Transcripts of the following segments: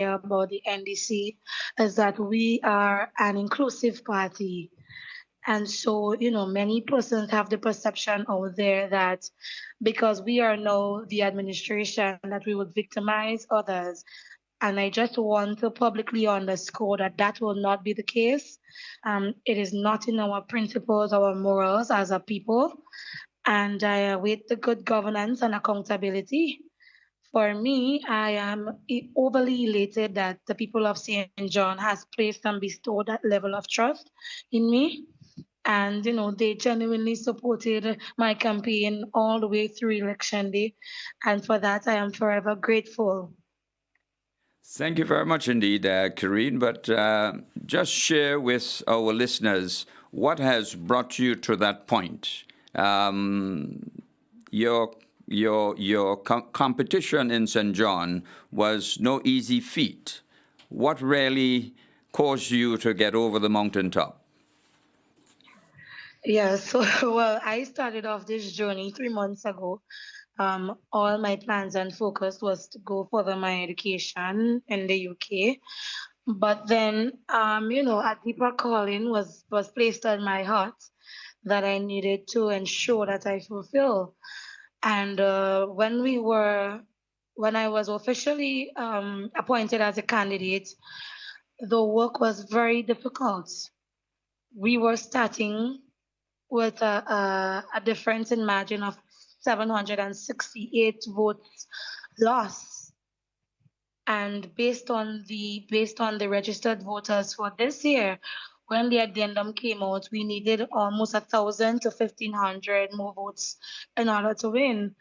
about the NDC is that we are an inclusive party. And so, many persons have the perception out there that because we are now the administration, that we would victimize others. And I just want to publicly underscore that that will not be the case. It is not in our principles, our morals as a people. And I await the good governance and accountability. For me, I am overly elated that the people of St. John has placed and bestowed that level of trust in me. And, they genuinely supported my campaign all the way through election day. And for that, I am forever grateful. Thank you very much indeed, Karine. But just share with our listeners what has brought you to that point. Your competition in St. John was no easy feat. What really caused you to get over the mountaintop? Yeah, so well, I started off this journey 3 months ago. All my plans and focus was to go further my education in the UK. But then, a deeper calling was placed on my heart that I needed to ensure that I fulfill. And when I was officially appointed as a candidate, the work was very difficult. We were starting with a difference in margin of 768 votes lost. And based on the registered voters for this year, when the addendum came out, we needed almost 1,000 to 1,500 more votes in order to win.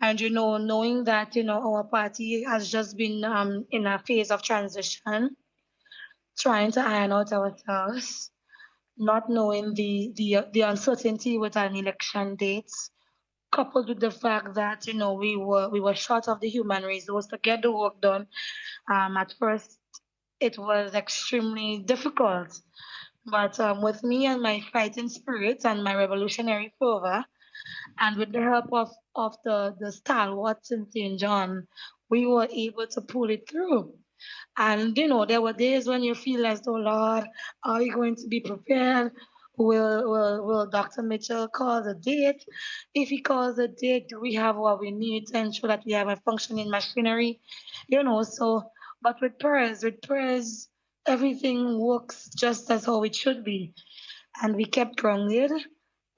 And knowing that our party has just been in a phase of transition, trying to iron out ourselves, not knowing the uncertainty with an election date, coupled with the fact that we were short of the human resource to get the work done. At first, it was extremely difficult, but with me and my fighting spirit and my revolutionary fervor, and with the help of the stalwarts in St. John, we were able to pull it through. And there were days when you feel as though, Lord, are we going to be prepared? Will Dr. Mitchell call the date? If he calls the date, do we have what we need to ensure that we have a functioning machinery? So but with prayers, everything works just as how it should be. And we kept grounded.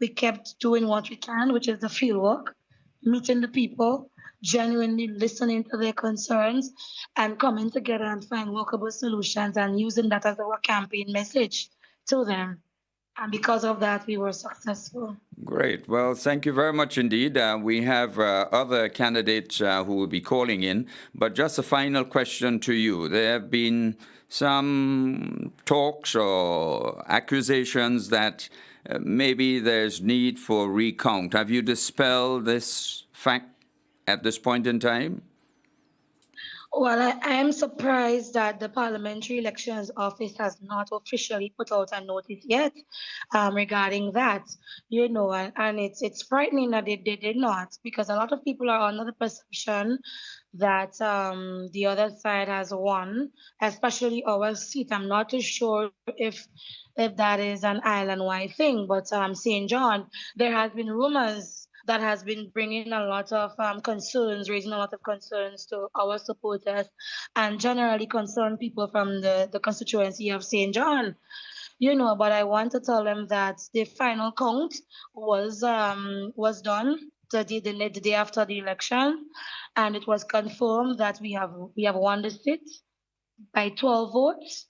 We kept doing what we can, which is the field work, meeting the people, genuinely listening to their concerns, and coming together and find workable solutions and using that as our campaign message to them. And because of that, we were successful. Great. Well, thank you very much indeed. We have other candidates who will be calling in, but just a final question to you. There have been some talks or accusations that maybe there's need for recount. Have you dispelled this fact at this point in time? Well, I am surprised that the Parliamentary Elections Office has not officially put out a notice yet regarding that, and it's frightening that they did not, because a lot of people are under the perception that the other side has won, especially our seat. I'm not too sure if that is an island-wide thing, but St. John, there has been rumors that has been bringing a lot of concerns, raising a lot of concerns to our supporters and generally concerned people from the constituency of St. John. But I want to tell them that the final count was done the day after the election, and it was confirmed that we have won the seat by 12 votes,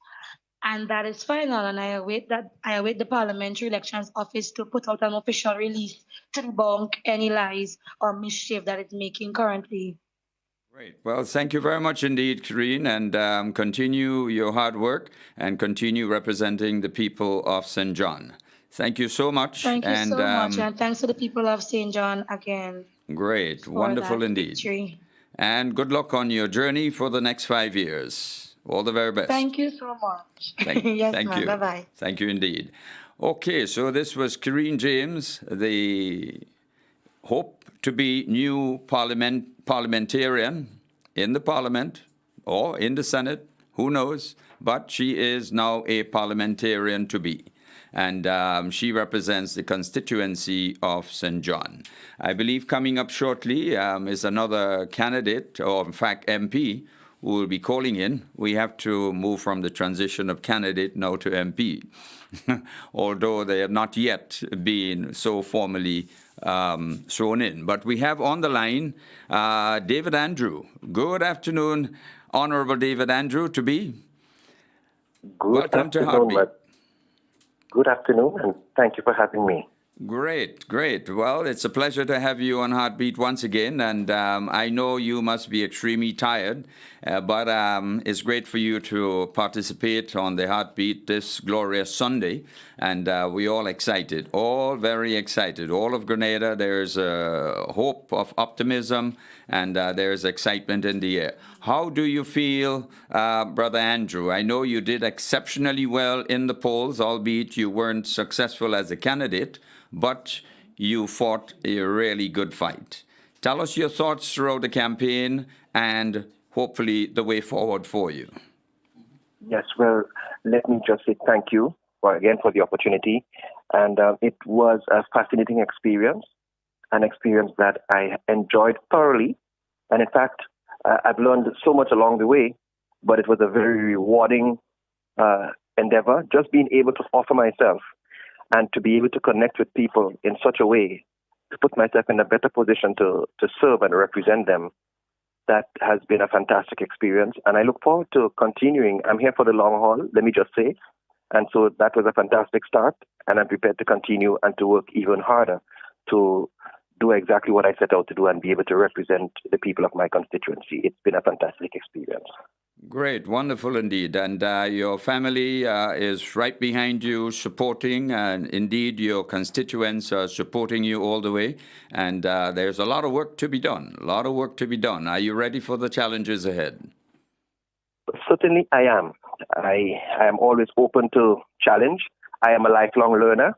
and that is final. And I await the Parliamentary Elections Office to put out an official release to debunk any lies or mischief that it's making currently. Great. Well, thank you very much indeed, Karine, and continue your hard work and continue representing the people of St. John. Thank you so much. Thank you so much, and thanks to the people of St. John again. Great. Wonderful indeed. Victory. And good luck on your journey for the next 5 years. All the very best. Thank you so much. Yes, thank you. Bye-bye. Thank you indeed. Okay, so this was Karine James, the hope to be new parliamentarian in the parliament or in the Senate, who knows? But she is now a parliamentarian to be. And she represents the constituency of St. John. I believe coming up shortly is another candidate, or in fact MP, who will be calling in. We have to move from the transition of candidate now to MP, although they have not yet been so formally sworn in. But we have on the line David Andrew. Good afternoon, Honorable David Andrew to be. Welcome to Heartbeat. Good afternoon, and thank you for having me. Great, great. Well, it's a pleasure to have you on Heartbeat once again, and I know you must be extremely tired, but it's great for you to participate on the Heartbeat this glorious Sunday, and we're all excited, all very excited. All of Grenada, there's a hope of optimism, and there's excitement in the air. How do you feel, Brother Andrew? I know you did exceptionally well in the polls, albeit you weren't successful as a candidate, but you fought a really good fight. Tell us your thoughts throughout the campaign and hopefully the way forward for you. Yes, well, let me just say thank you for the opportunity. And it was a fascinating experience, an experience that I enjoyed thoroughly. And in fact, I've learned so much along the way, but it was a very rewarding endeavor, just being able to offer myself and to be able to connect with people in such a way, to put myself in a better position to serve and represent them. That has been a fantastic experience, and I look forward to continuing. I'm here for the long haul, let me just say. And so that was a fantastic start, and I'm prepared to continue and to work even harder to do exactly what I set out to do and be able to represent the people of my constituency. It's been a fantastic experience. Great, wonderful indeed. And your family is right behind you, supporting, and indeed your constituents are supporting you all the way. And there's a lot of work to be done, Are you ready for the challenges ahead? Certainly I am. I am always open to challenge. I am a lifelong learner.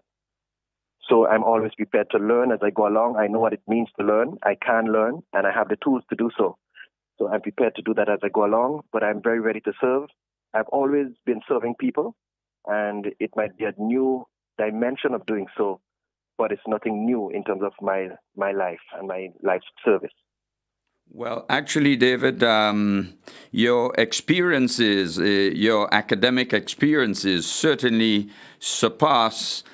So I'm always prepared to learn as I go along. I know what it means to learn. I can learn, and I have the tools to do so. So I'm prepared to do that as I go along, but I'm very ready to serve. I've always been serving people, and it might be a new dimension of doing so, but it's nothing new in terms of my life and my life's service. Well, actually, David, your experiences, your academic experiences certainly surpass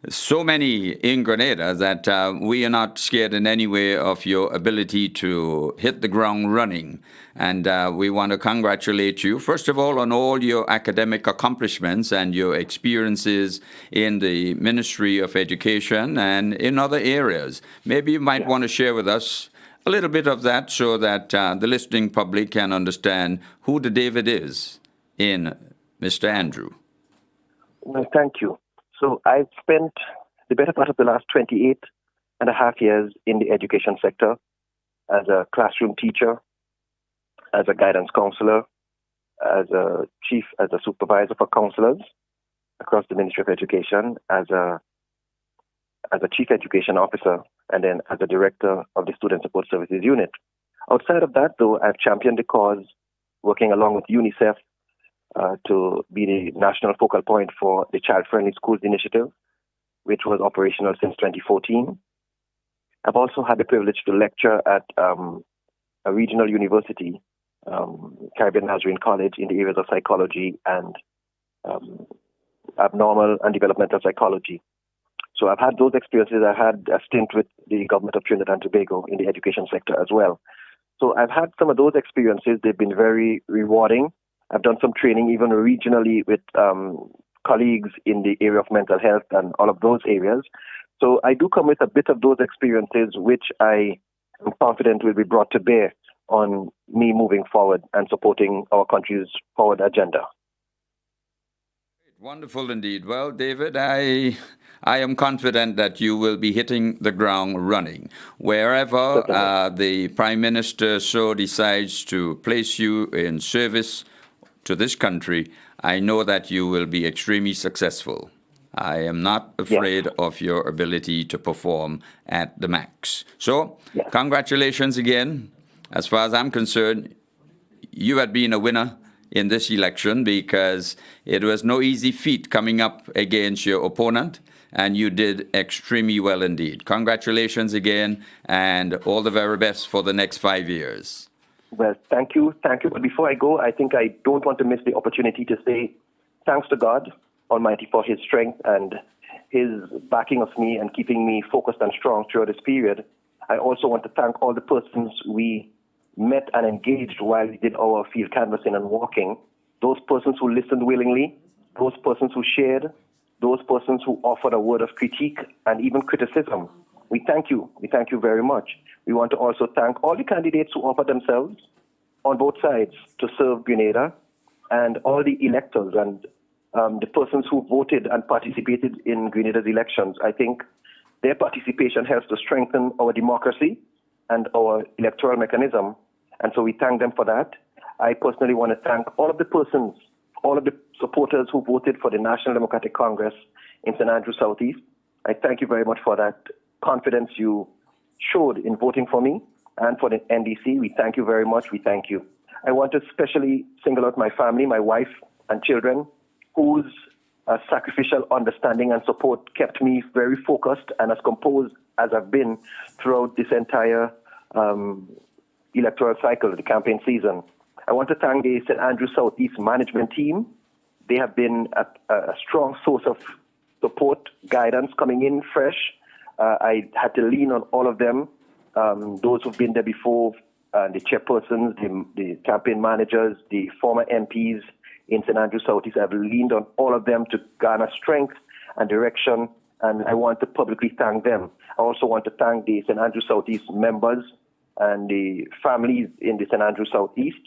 so many in Grenada that we are not scared in any way of your ability to hit the ground running. And we want to congratulate you, first of all, on all your academic accomplishments and your experiences in the Ministry of Education and in other areas. Maybe you might want to share with us a little bit of that so that the listening public can understand who the David is in Mr. Andrew. Well, thank you. So I've spent the better part of the last 28 and a half years in the education sector as a classroom teacher, as a guidance counselor, as a supervisor for counselors across the Ministry of Education, as a chief education officer, and then as a director of the Student Support Services Unit. Outside of that, though, I've championed the cause, working along with UNICEF to be the national focal point for the Child Friendly Schools Initiative, which was operational since 2014. I've also had the privilege to lecture at a regional university, Caribbean Nazarene College, in the areas of psychology and abnormal and developmental psychology. So I've had those experiences. I had a stint with the government of Trinidad and Tobago in the education sector as well. So I've had some of those experiences. They've been very rewarding. I've done some training even regionally with colleagues in the area of mental health and all of those areas. So I do come with a bit of those experiences, which I am confident will be brought to bear on me moving forward and supporting our country's forward agenda. Wonderful indeed. Well, David, I am confident that you will be hitting the ground running. Wherever the Prime Minister so decides to place you in service to this country, I know that you will be extremely successful. I am not afraid of your ability to perform at the max. So, congratulations again. As far as I'm concerned, you had been a winner in this election because it was no easy feat coming up against your opponent, and you did extremely well indeed. Congratulations again, and all the very best for the next 5 years. Well, thank you. Thank you. But before I go, I think I don't want to miss the opportunity to say thanks to God Almighty for his strength and his backing of me and keeping me focused and strong throughout this period. I also want to thank all the persons we met and engaged while we did our field canvassing and walking. Those persons who listened willingly, those persons who shared, those persons who offered a word of critique and even criticism. We thank you. We thank you very much. We want to also thank all the candidates who offered themselves on both sides to serve Grenada, and all the electors and the persons who voted and participated in Grenada's elections. I think their participation helps to strengthen our democracy and our electoral mechanism, and so we thank them for that. I personally want to thank all of the persons, all of the supporters who voted for the National Democratic Congress in St. Andrew Southeast. I thank you very much for that confidence you showed in voting for me and for the NDC. We thank you very much. We thank you. I want to especially single out my family, my wife and children, whose sacrificial understanding and support kept me very focused and as composed as I've been throughout this entire electoral cycle, the campaign season. I want to thank the St. Andrew Southeast management team. They have been a strong source of support, guidance coming in fresh. I had to lean on all of them, those who've been there before, the chairpersons, the campaign managers, the former MPs in St. Andrew Southeast. I've leaned on all of them to garner strength and direction, and I want to publicly thank them. I also want to thank the St. Andrew Southeast members and the families in the St. Andrew Southeast.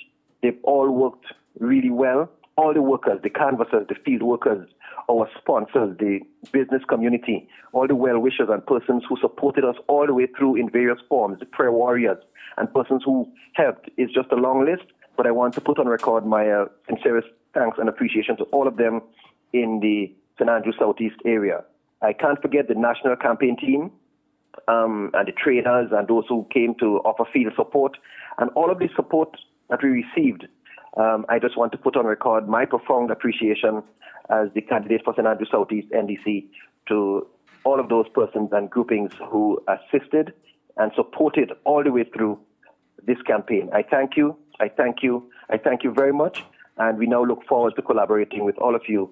They've all worked really well. All the workers, the canvassers, the field workers, our sponsors, the business community, all the well-wishers and persons who supported us all the way through in various forms, the prayer warriors and persons who helped. Is just a long list, but I want to put on record my sincerest thanks and appreciation to all of them in the St. Andrew Southeast area. I can't forget the national campaign team and the trainers and those who came to offer field support and all of the support that we received. I just want to put on record my profound appreciation as the candidate for St. Andrew Southeast NDC to all of those persons and groupings who assisted and supported all the way through this campaign. I thank you. I thank you. I thank you very much. And we now look forward to collaborating with all of you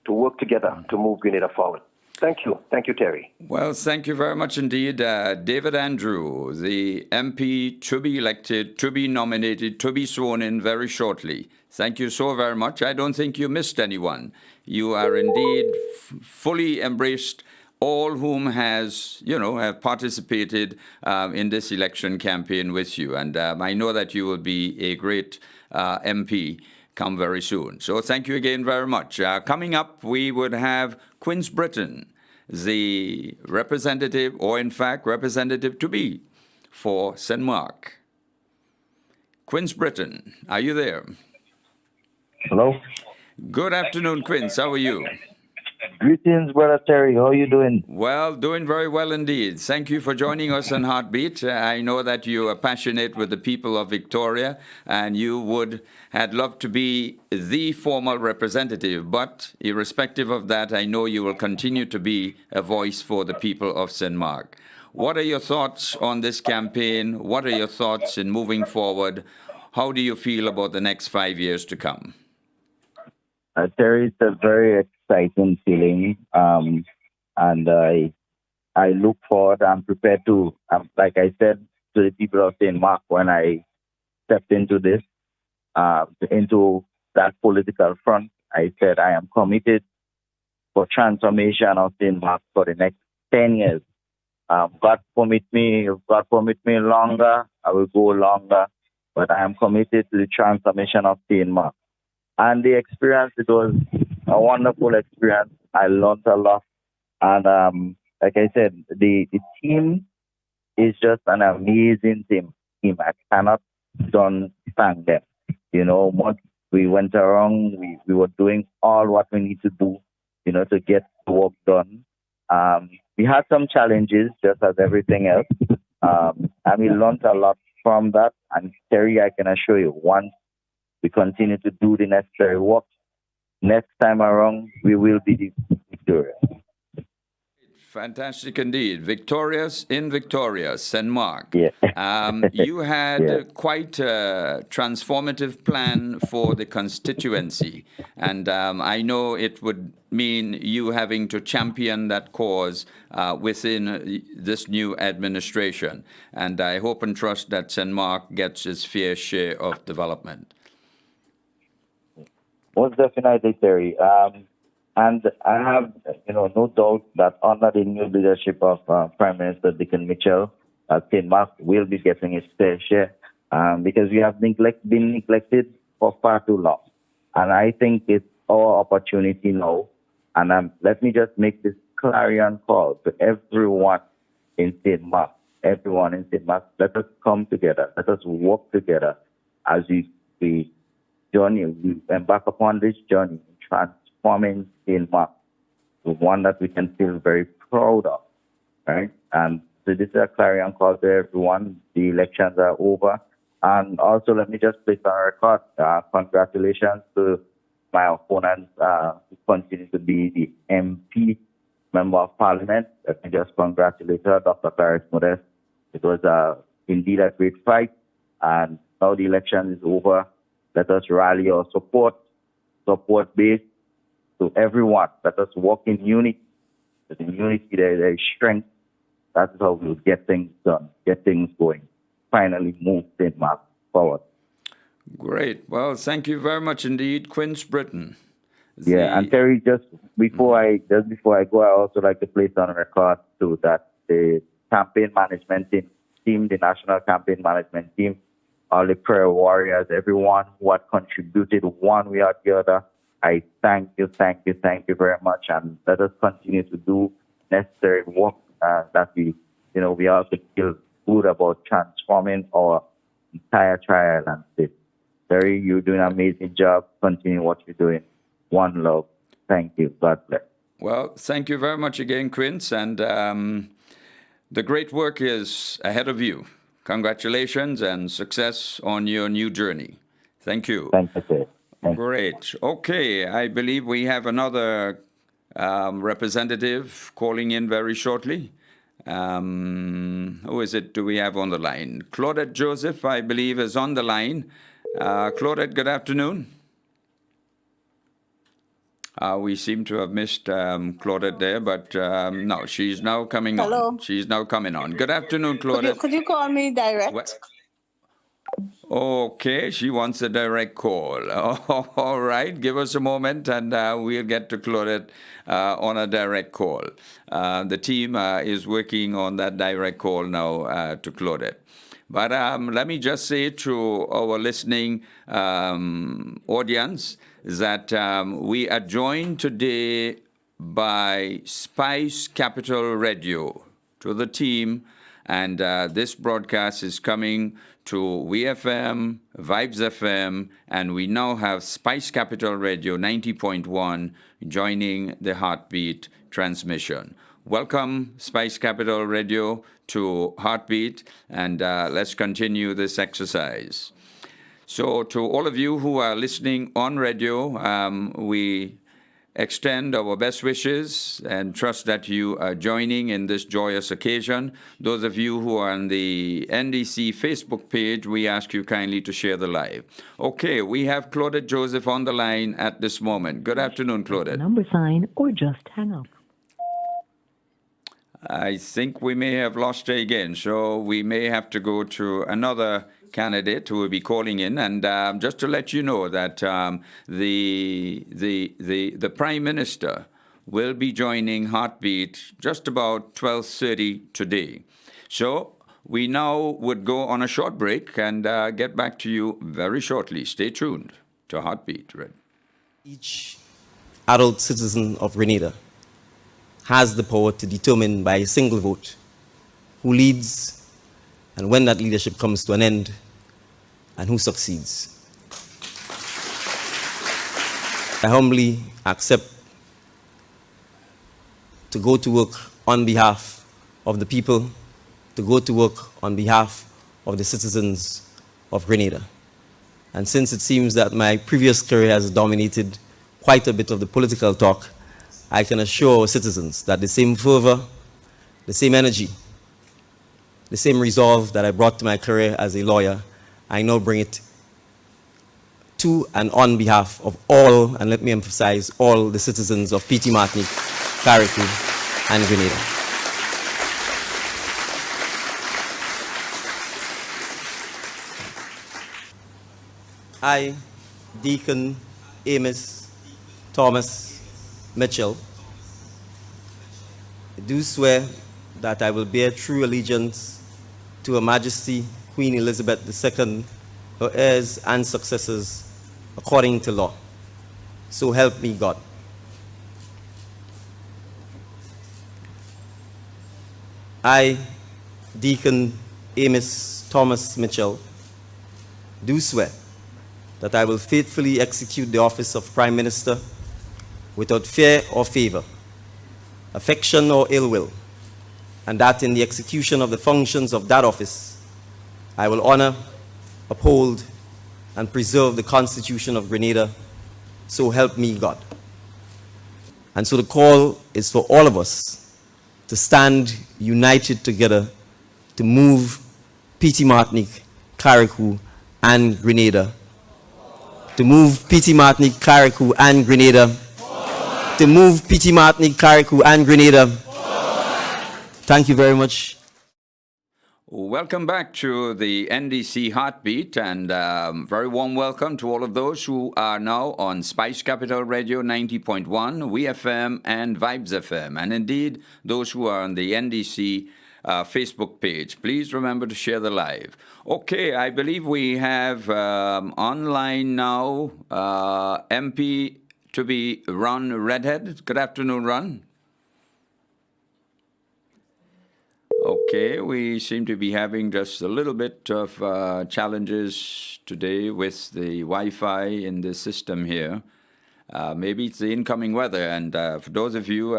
to work together to move Grenada forward. Thank you. Thank you, Terry. Well, thank you very much indeed. David Andrew, the MP to be elected, to be nominated, to be sworn in very shortly. Thank you so very much. I don't think you missed anyone. You are indeed fully embraced all whom have participated in this election campaign with you. And I know that you will be a great MP come very soon. So thank you again very much. Coming up, we would have Quince Britton, the representative, or in fact, representative to be for St. Mark. Quince Britton, are you there? Hello. Good afternoon, Quince. How are you? Greetings, Brother Terry. How are you doing? Well, doing very well indeed. Thank you for joining us on Heartbeat. I know that you are passionate with the people of Victoria, and you had loved to be the formal representative. But irrespective of that, I know you will continue to be a voice for the people of St. Mark. What are your thoughts on this campaign? What are your thoughts in moving forward? How do you feel about the next 5 years to come? Terry, it's a very exciting feeling, and I look forward. I'm prepared to, like I said to the people of St. Mark when I stepped into this, into that political front, I said I am committed for transformation of St. Mark for the next 10 years. God permit me longer, I will go longer, but I am committed to the transformation of St. Mark. And the experience, it was a wonderful experience. I learned a lot. And like I said, the team is just an amazing team. I cannot thank them. Once we went around, we were doing all what we need to do, to get the work done. We had some challenges, just as everything else. And we learned a lot from that. And Terry, I can assure you, once we continue to do the necessary work, next time around, we will be victorious. Fantastic indeed. Victorious in Victorious, St. Mark. Yeah. You had Yeah. quite a transformative plan for the constituency. And I know it would mean you having to champion that cause within this new administration. And I hope and trust that St. Mark gets its fair share of development. Most definitely, Terry. And I have, no doubt that under the new leadership of Prime Minister Dickon Mitchell, St. Mark will be getting its fair share because we have been neglected for far too long. And I think it's our opportunity now. And let me just make this clarion call to everyone in St. Mark. Everyone in St. Mark, let us come together. Let us work together as we embark upon this journey in transforming St. Mark to one that we can feel very proud of, right? And so this is a clarion call to everyone. The elections are over. And also, let me just place on record, congratulations to my opponents who continue to be the MP, Member of Parliament. Let me just congratulate her, Dr. Clarice Modest. It was indeed a great fight. And now the election is over. Let us rally our support base to everyone. Let us work in unity. In unity, there is strength. That's how we'll get things done, get things going. Finally move St. Mark forward. Great. Well, thank you very much indeed, Quince Britton. Yeah, and Terry, just before I go, I also like to place on record too that the campaign management team, the national campaign management team, all the prayer warriors, everyone who had contributed one way or the other, I thank you very much, and let us continue to do necessary work that we also feel good about transforming our entire Tri-Island state. Terry, you're doing an amazing job. Continue what you're doing. One love. Thank you. God bless. Well, thank you very much again, Quince, and the great work is ahead of you. Congratulations and success on your new journey. Thank you. Thank you, sir. Great. Okay, I believe we have another representative calling in very shortly. Who is it do we have on the line? Claudette Joseph, I believe, is on the line. Claudette, good afternoon. We seem to have missed Claudette there, but no, she's now coming on. She's now coming on. Good afternoon, Claudette. Could you call me direct? Okay, she wants a direct call. All right, give us a moment and we'll get to Claudette on a direct call. The team is working on that direct call now to Claudette. But let me just say to our listening audience that we are joined today by Spice Capital Radio, to the team, and this broadcast is coming to WeFM, Vibes FM, and we now have Spice Capital Radio 90.1 joining the Heartbeat transmission. Welcome, Spice Capital Radio, to Heartbeat, and let's continue this exercise. So to all of you who are listening on radio, we extend our best wishes and trust that you are joining in this joyous occasion. Those of you who are on the NDC Facebook page, we ask you kindly to share the live. Okay, we have Claudette Joseph on the line at this moment. Good afternoon, Claudette. Number sign or just hang up. I think we may have lost her again, so we may have to go to another candidate who will be calling in. And just to let you know that the Prime Minister will be joining Heartbeat just about 12:30 today. So we now would go on a short break and get back to you very shortly. Stay tuned to Heartbeat. Red. Each adult citizen of Grenada has the power to determine by a single vote who leads and when that leadership comes to an end and who succeeds. I humbly accept to go to work on behalf of the people, to go to work on behalf of the citizens of Grenada. And since it seems that my previous career has dominated quite a bit of the political talk, I can assure our citizens that the same fervor, the same energy, the same resolve that I brought to my career as a lawyer, I now bring it to and on behalf of all, and let me emphasize, all the citizens of P.T. Martinique, Carriacou, and Grenada. I, Deacon Amos Thomas Mitchell, do swear that I will bear true allegiance to Her Majesty Queen Elizabeth II, her heirs and successors, according to law. So help me God. I, Deacon Amos Thomas Mitchell, do swear that I will faithfully execute the office of Prime Minister without fear or favor, affection or ill will, and that in the execution of the functions of that office, I will honor, uphold, and preserve the Constitution of Grenada, so help me God. And so the call is for all of us to stand united together to move P.T. Martinique, Carriacou, and Grenada. To move P.T. Martinique, Carriacou, and Grenada. To move P.T. Martinique, Carriacou, and Grenada. Thank you very much. Welcome back to the NDC Heartbeat, and very warm welcome to all of those who are now on Spice Capital Radio 90.1, WeFM, and Vibes FM, and indeed those who are on the NDC Facebook page. Please remember to share the live. Okay, I believe we have online now MP to be Ron Redhead. Good afternoon, Ron. Okay, we seem to be having just a little bit of challenges today with the Wi-Fi in the system here. Maybe it's the incoming weather, and for those of you,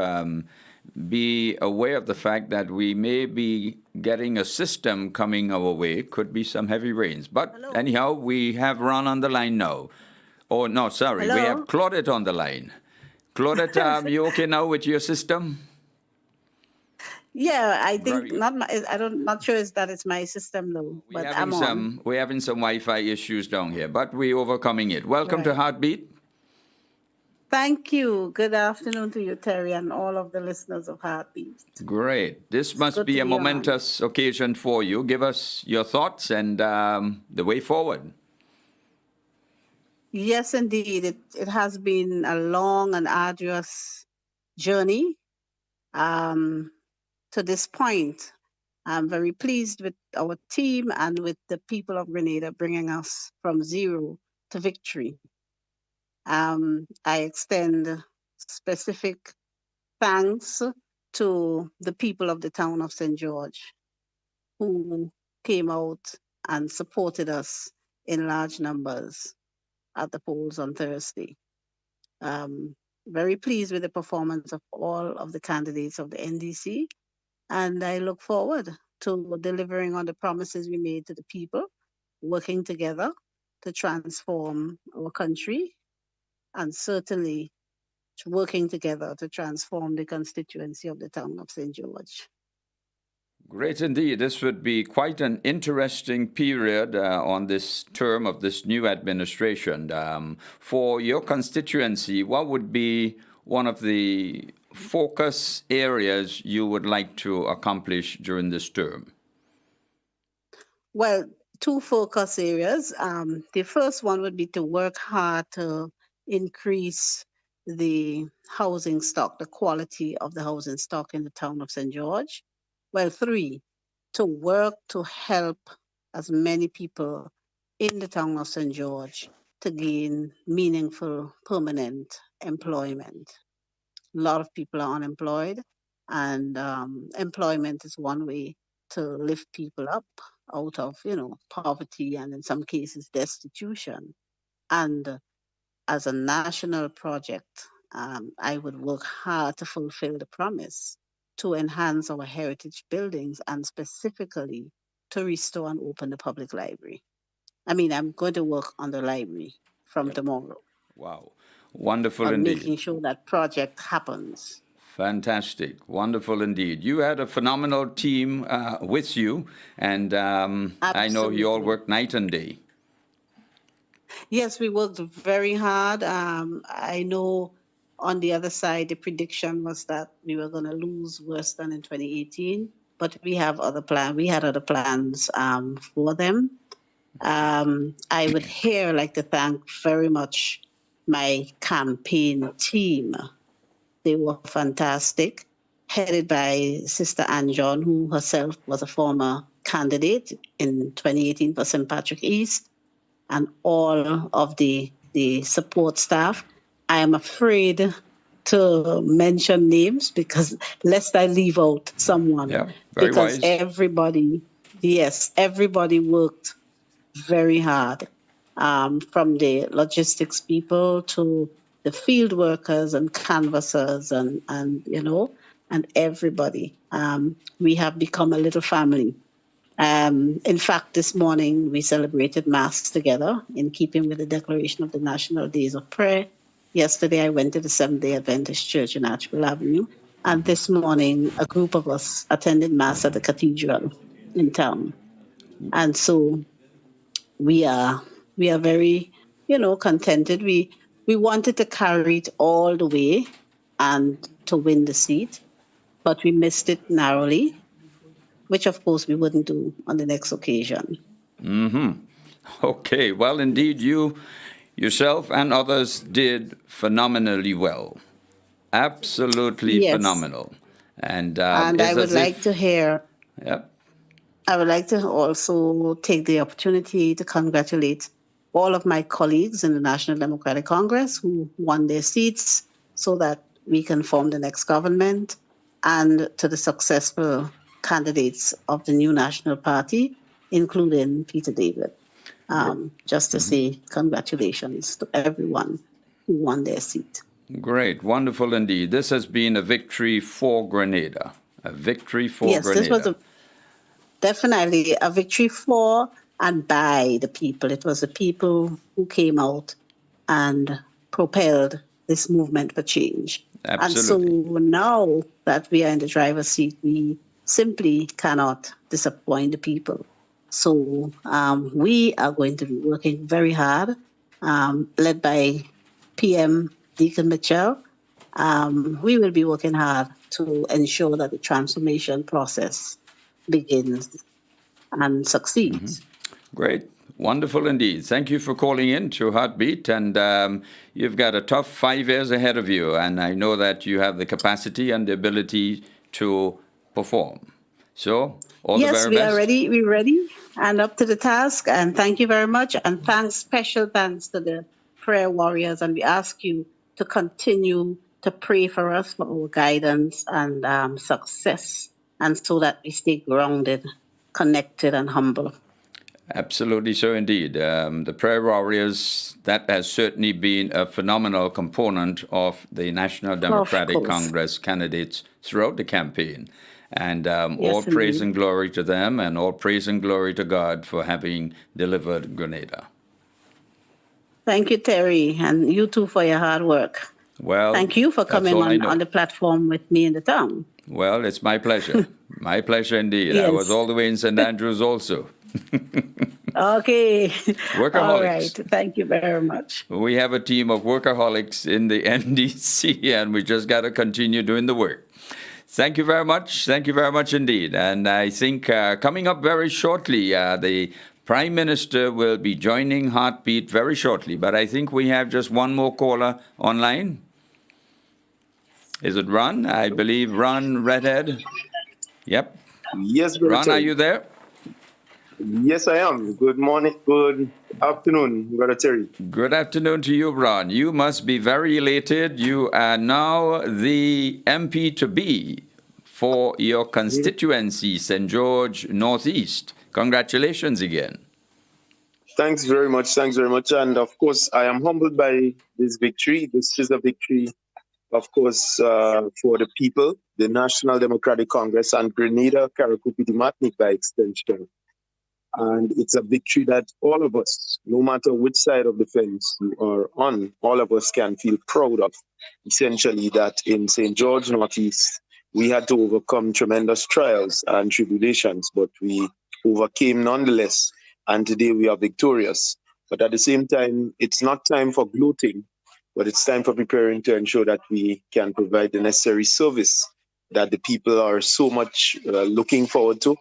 be aware of the fact that we may be getting a system coming our way. Could be some heavy rains. But anyhow, we have Ron on the line now. Oh, no, sorry. Hello? We have Claudette on the line. Claudette, you okay now with your system? Yeah, I think Very good. not sure is that it's my system though, but I'm on. We're having some Wi-Fi issues down here, but we're overcoming it. Welcome to Right. Heartbeat. Thank you. Good afternoon to you, Terry, and all of the listeners of Heartbeat. Great. This must good be to a be on. momentous occasion for you. Give us your thoughts and the way forward. Yes, indeed. It has been a long and arduous journey to this point. I'm very pleased with our team and with the people of Grenada bringing us from zero to victory. I extend specific thanks to the people of the town of St. George who came out and supported us in large numbers at the polls on Thursday. Very pleased with the performance of all of the candidates of the NDC, and I look forward to delivering on the promises we made to the people, working together to transform our country, and certainly working together to transform the constituency of the town of St. George. Great indeed. This would be quite an interesting period on this term of this new administration. For your constituency, what would be one of the focus areas you would like to accomplish during this term? Well, two focus areas. The first one would be to work hard to increase the housing stock, the quality of the housing stock in the town of St. George. Well, three, to work to help as many people in the town of St. George to gain meaningful, permanent employment. A lot of people are unemployed, and employment is one way to lift people up out of, poverty and in some cases destitution. And as a national project, I would work hard to fulfill the promise to enhance our heritage buildings and specifically to restore and open the public library. I mean, I'm going to work on the library from tomorrow Wow. Wonderful on indeed. making sure that project happens. Fantastic. Wonderful indeed. You had a phenomenal team with you, and I know you all Absolutely. work night and day. Yes, we worked very hard. I know on the other side, the prediction was that we were going to lose worse than in 2018, but we have other plans. We had other plans for them. I would here like to thank very much my campaign team. They were fantastic, headed by Sister Ann John, who herself was a former candidate in 2018 for St. Patrick East, and all of the support staff. I am afraid to mention names because lest I leave out someone, Yeah, very because wise. everybody, yes, everybody worked very hard, from the logistics people to the field workers and canvassers and and everybody. We have become a little family. In fact, this morning we celebrated Mass together in keeping with the declaration of the National Days of Prayer. Yesterday, I went to the Seventh-day Adventist Church in Archwell Avenue, and this morning, a group of us attended Mass at the cathedral in town. And so we are very, contented. We wanted to carry it all the way and to win the seat, but we missed it narrowly, which of course we wouldn't do on the next occasion. Okay, well, indeed, you yourself and others did phenomenally well. Absolutely Yes. phenomenal. And And I it's would as like if, to hear, yep, I would like to also take the opportunity to congratulate all of my colleagues in the National Democratic Congress who won their seats so that we can form the next government, and to the successful candidates of the new National Party, including Peter David. Just to say congratulations to everyone who won their seat. great, wonderful indeed. This has been a victory for Grenada. A victory for Yes, this was Grenada. definitely a victory for and by the people. It was the people who came out and propelled this movement for change. Absolutely. And so now that we are in the driver's seat, we simply cannot disappoint the people. So we are going to be working very hard, led by PM Deacon Mitchell. We will be working hard to ensure that the transformation process begins and succeeds. Great. Wonderful indeed. Thank you for calling in to Heartbeat. And you've got a tough 5 years ahead of you. And I know that you have the capacity and the ability to perform. So, all the Yes, very we best. are ready. We're ready and up to the task. And thank you very much. And special thanks to the prayer warriors. And we ask you to continue to pray for us for our guidance and success, and so that we stay grounded, connected, and humble. Absolutely so indeed. The prayer warriors, that has certainly been a phenomenal component of the National Democratic Congress candidates throughout the campaign. And all praise indeed. and glory to them, and all praise and glory to God for having delivered Grenada. Thank you, Terry, and you too for your hard work. Well, Thank you for that's coming all I know. on the platform with me in the town. Well, it's my pleasure. My pleasure indeed. I Yes. was all the way in St. Andrews also. Okay. Workaholics. All right. Thank you very much. We have a team of workaholics in the NDC, and we just got to continue doing the work. Thank you very much. Thank you very much indeed. And I think coming up very shortly, the Prime Minister will be joining Heartbeat very shortly. But I think we have just one more caller online. Is it Ron? I believe Ron Redhead. Yep. Yes, Brother Ron, Terry. are you there? Yes, I am. Good morning. Good afternoon, Brother Terry. Good afternoon to you, Ron. You must be very elated. You are now the MP to be for your constituency, St. George Northeast. Congratulations again. Thanks very much. Thanks very much. And of course, I am humbled by this victory. This is a victory, of course, for the people, the National Democratic Congress, and Grenada, Karakupiti Matnik by extension. And it's a victory that all of us, no matter which side of the fence you are on, all of us can feel proud of. Essentially, that in St. George Northeast, we had to overcome tremendous trials and tribulations, but we overcame nonetheless. And today we are victorious. But at the same time, it's not time for gloating, but it's time for preparing to ensure that we can provide the necessary service that the people are so much looking forward to,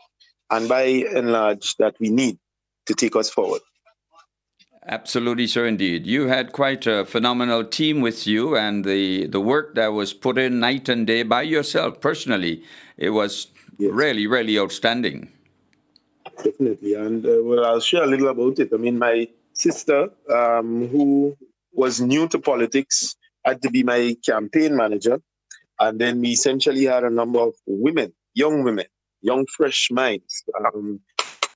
and by and large that we need to take us forward. Absolutely, sir, indeed. You had quite a phenomenal team with you, and the work that was put in night and day by yourself personally, it was really, really outstanding. Definitely. And well, I'll share a little about it. I mean, my sister, who was new to politics, had to be my campaign manager. And then we essentially had a number of women, young, fresh minds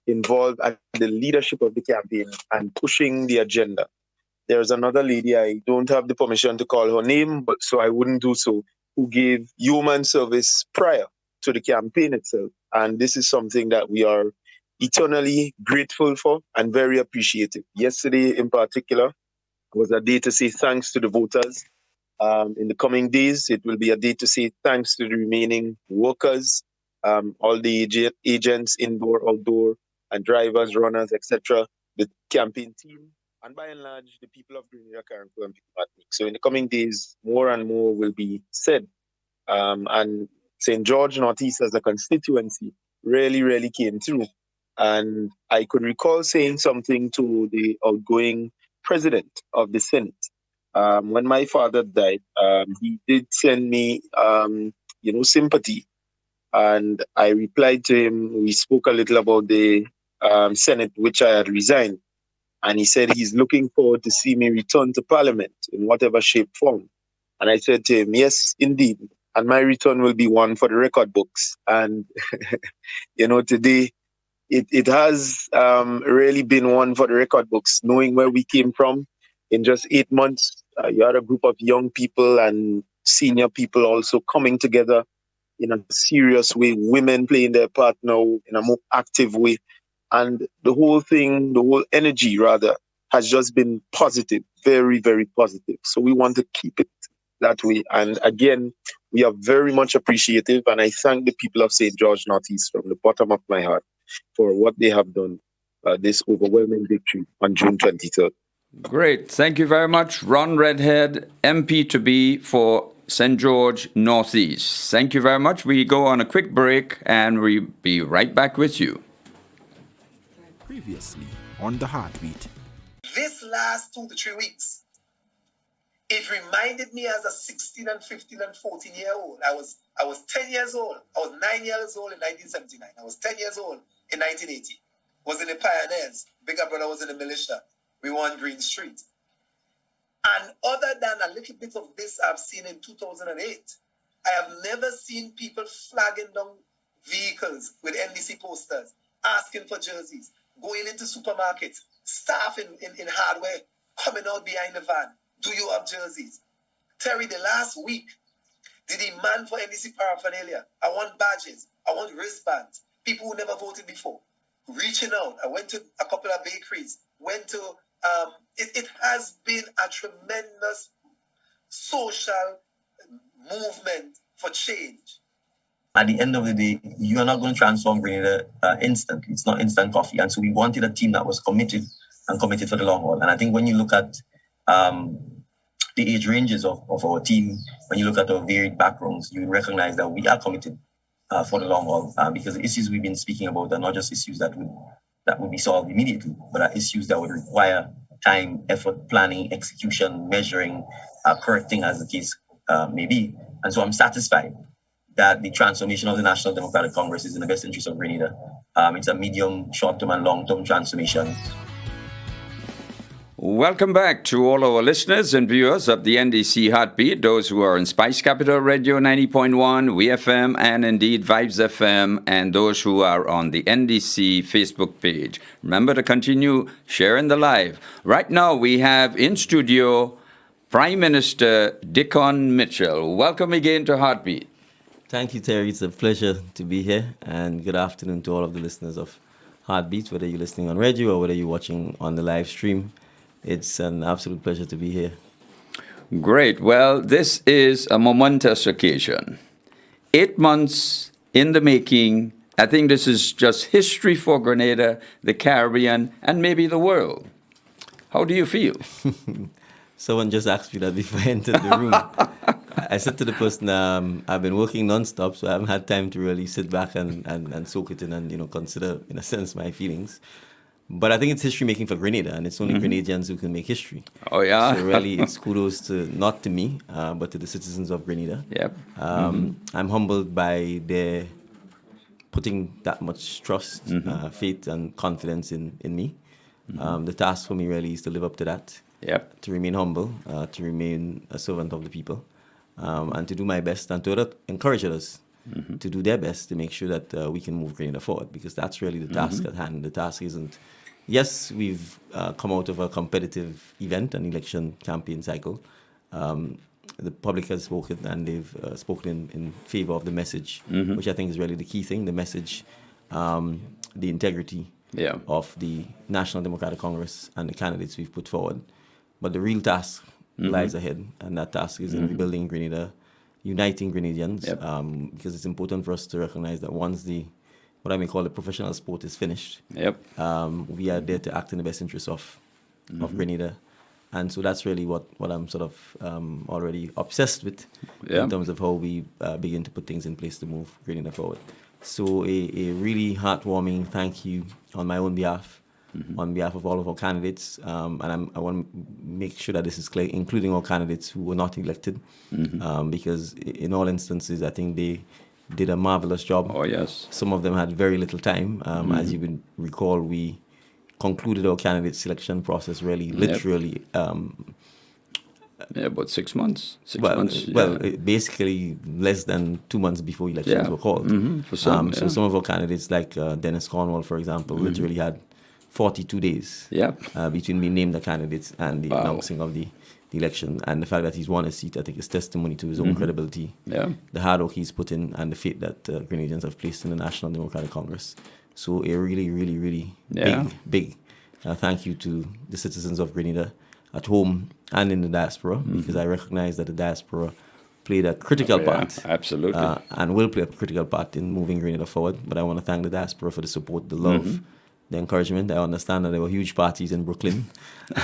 involved at the leadership of the campaign and pushing the agenda. There's another lady, I don't have the permission to call her name, but so I wouldn't do so, who gave human service prior to the campaign itself. And this is something that we are eternally grateful for and very appreciative. Yesterday, in particular, was a day to say thanks to the voters. In the coming days, it will be a day to say thanks to the remaining workers, all the agents, indoor, outdoor, and drivers, runners, etc., the campaign team, and by and large, the people of Grenada, Carriacou, and Martinique. So in the coming days, more and more will be said. And St. George Northeast as a constituency really, really came through. And I could recall saying something to the outgoing president of the Senate. When my father died, he did send me, sympathy. And I replied to him, we spoke a little about the Senate, which I had resigned. And he said he's looking forward to see me return to Parliament in whatever shape, form. And I said to him, yes, indeed. And my return will be one for the record books. And, today it has really been one for the record books, knowing where we came from. In just 8 months, you had a group of young people and senior people also coming together in a serious way, women playing their part now in a more active way. And the whole thing, the whole energy rather, has just been positive, very, very positive. So we want to keep it that way. And again, we are very much appreciative. And I thank the people of St. George Northeast from the bottom of my heart for what they have done, this overwhelming victory on June 23rd. Great. Thank you very much, Ron Redhead, MP to be for St. George Northeast. Thank you very much. We go on a quick break and we'll be right back with you. Previously on The Heartbeat. This last 2 to 3 weeks, it reminded me as a 16 and 15 and 14-year-old. I was 10 years old. I was 9 years old in 1979. I was 10 years old in 1980. Was in the Pioneers. Bigger brother was in the militia. We were on Green Street. And other than a little bit of this I've seen in 2008, I have never seen people flagging down vehicles with NDC posters, asking for jerseys, going into supermarkets, staff in hardware, coming out behind the van. Do you have jerseys? Terry, the last week, the demand for NDC paraphernalia. I want badges. I want wristbands. People who never voted before. Reaching out. I went to a couple of bakeries. Went to, it has been a tremendous social movement for change. At the end of the day, you are not going to transform Grenada instantly. It's not instant coffee. And so we wanted a team that was committed for the long haul. And I think when you look at the age ranges of our team, when you look at our varied backgrounds, you recognize that we are committed for the long haul because the issues we've been speaking about are not just issues that would be solved immediately, but are issues that would require time, effort, planning, execution, measuring, correcting as the case may be. And so I'm satisfied that the transformation of the National Democratic Congress is in the best interest of Grenada. It's a medium, short-term, and long-term transformation. Welcome back to all our listeners and viewers of the NDC Heartbeat, those who are in Spice Capital Radio 90.1, WeFM, and indeed Vibes FM, and those who are on the NDC Facebook page. Remember to continue sharing the live. Right now we have in studio Prime Minister Dickon Mitchell. Welcome again to Heartbeat. Thank you, Terry. It's a pleasure to be here, and good afternoon to all of the listeners of Heartbeat, whether you're listening on radio or whether you're watching on the live stream. It's an absolute pleasure to be here. Great. Well, this is a momentous occasion. 8 months in the making. I think this is just history for Grenada, the Caribbean, and maybe the world. How do you feel? Someone just asked me that before I entered the room. I said to the person, I've been working nonstop, so I haven't had time to really sit back and soak it in and, consider, in a sense, my feelings. But I think it's history making for Grenada, and it's only Grenadians who can make history. Oh, yeah? So really, it's kudos not to me, but to the citizens of Grenada. Yep. I'm humbled by their putting that much trust, faith, and confidence in me. The task for me really is to live up to that. Yep. To remain humble, to remain a servant of the people, and to do my best and to encourage others to do their best to make sure that we can move Grenada forward, because that's really the task at hand. The task isn't, yes, we've come out of a competitive event, an election campaign cycle. The public has spoken, and they've spoken in favor of the message, which I think is really the key thing, the message, the integrity of the National Democratic Congress and the candidates we've put forward. But the real task lies ahead, and that task is in rebuilding Grenada, uniting Grenadians, because it's important for us to recognize that once what I may call the professional sport is finished, we are there to act in the best interest of Grenada. And so that's really what I'm sort of already obsessed with in terms of how we begin to put things in place to move Grenada forward. So a really heartwarming thank you on my own behalf, on behalf of all of our candidates, and I want to make sure that this is clear, including our candidates who were not elected, because in all instances, I think they did a marvelous job. Oh, yes. Some of them had very little time. As you would recall, we concluded our candidate selection process really, literally. About 6 months. Basically less than 2 months before elections were called. For some, So some of our candidates, like Dennis Cornwall, for example, literally had 42 days between being named a candidate and the announcing of the election. And the fact that he's won a seat, I think, is testimony to his own credibility, the hard work he's put in, and the faith that Grenadians have placed in the National Democratic Congress. So a really, really, really big thank you to the citizens of Grenada at home and in the diaspora, because I recognize that the diaspora played a critical part. Absolutely. And will play a critical part in moving Grenada forward. But I want to thank the diaspora for the support, the love, the encouragement. I understand that there were huge parties in Brooklyn.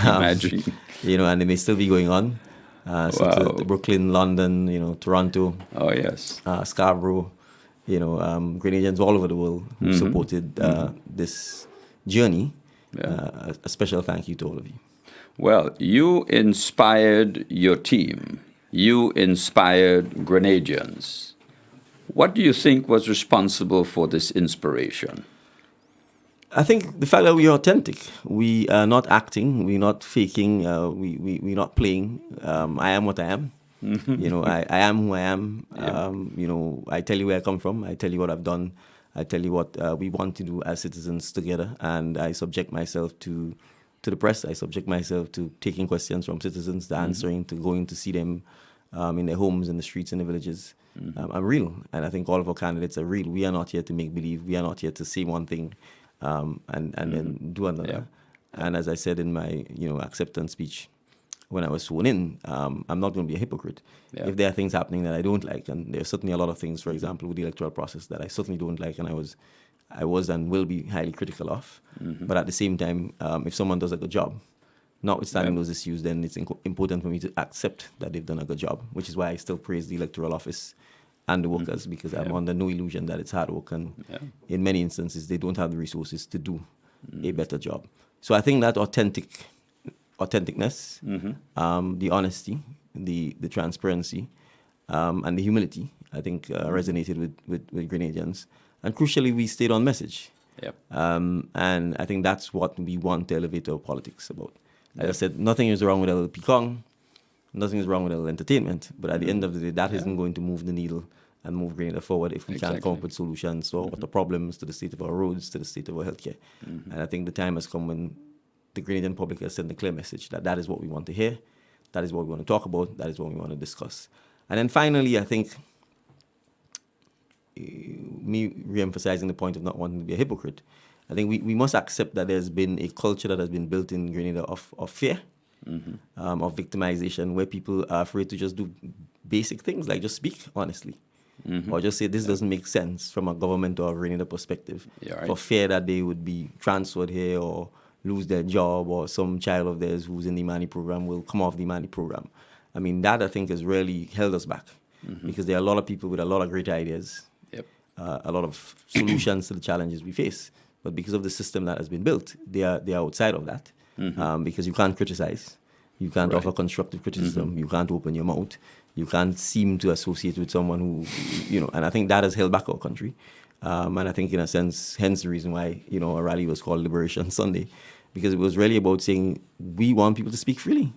Imagine. And they may still be going on. To Brooklyn, London, Toronto. Oh, yes. Scarborough, Grenadians all over the world who supported this journey. A special thank you to all of you. Well, you inspired your team. You inspired Grenadians. What do you think was responsible for this inspiration? I think the fact that we are authentic. We are not acting. We're not faking. We're not playing. I am what I am. I am who I am. I tell you where I come from. I tell you what I've done. I tell you what we want to do as citizens together. And I subject myself to the press. I subject myself to taking questions from citizens, to answering, to going to see them in their homes, in the streets, in the villages. I'm real. And I think all of our candidates are real. We are not here to make believe. We are not here to say one thing and then do another. And as I said in my acceptance speech when I was sworn in, I'm not going to be a hypocrite. If there are things happening that I don't like, and there's certainly a lot of things, for example, with the electoral process that I certainly don't like, and I was and will be highly critical of. But at the same time, if someone does a good job, notwithstanding those issues, then it's important for me to accept that they've done a good job, which is why I still praise the electoral office and the workers, because I'm under no illusion that it's hard work, and in many instances they don't have the resources to do a better job. So I think that authenticness, the honesty, the transparency, and the humility, I think resonated with Grenadians. And crucially, we stayed on message. And I think that's what we want to elevate our politics about. As I said, nothing is wrong with a little pecan, nothing is wrong with a little entertainment, but at the end of the day, that isn't going to move the needle and move Grenada forward if we can't come up with solutions to the problems, to the state of our roads, to the state of our healthcare. And I think the time has come when the Grenadian public has sent a clear message that is what we want to hear, that is what we want to talk about, that is what we want to discuss. And then finally, I think me re-emphasizing the point of not wanting to be a hypocrite, I think we must accept that there's been a culture that has been built in Grenada of fear, of victimization, where people are afraid to just do basic things like just speak honestly, or just say this doesn't make sense from a government or a Grenada perspective, for fear that they would be transferred here or lose their job, or some child of theirs who's in the Imani program will come off the Imani program. I mean, that I think has really held us back, because there are a lot of people with a lot of great ideas, a lot of solutions to the challenges we face. But because of the system that has been built, they are outside of that, because you can't criticize, you can't offer constructive criticism, you can't open your mouth, you can't seem to associate with someone who, and I think that has held back our country. And I think in a sense, hence the reason why, a rally was called Liberation Sunday, because it was really about saying, we want people to speak freely.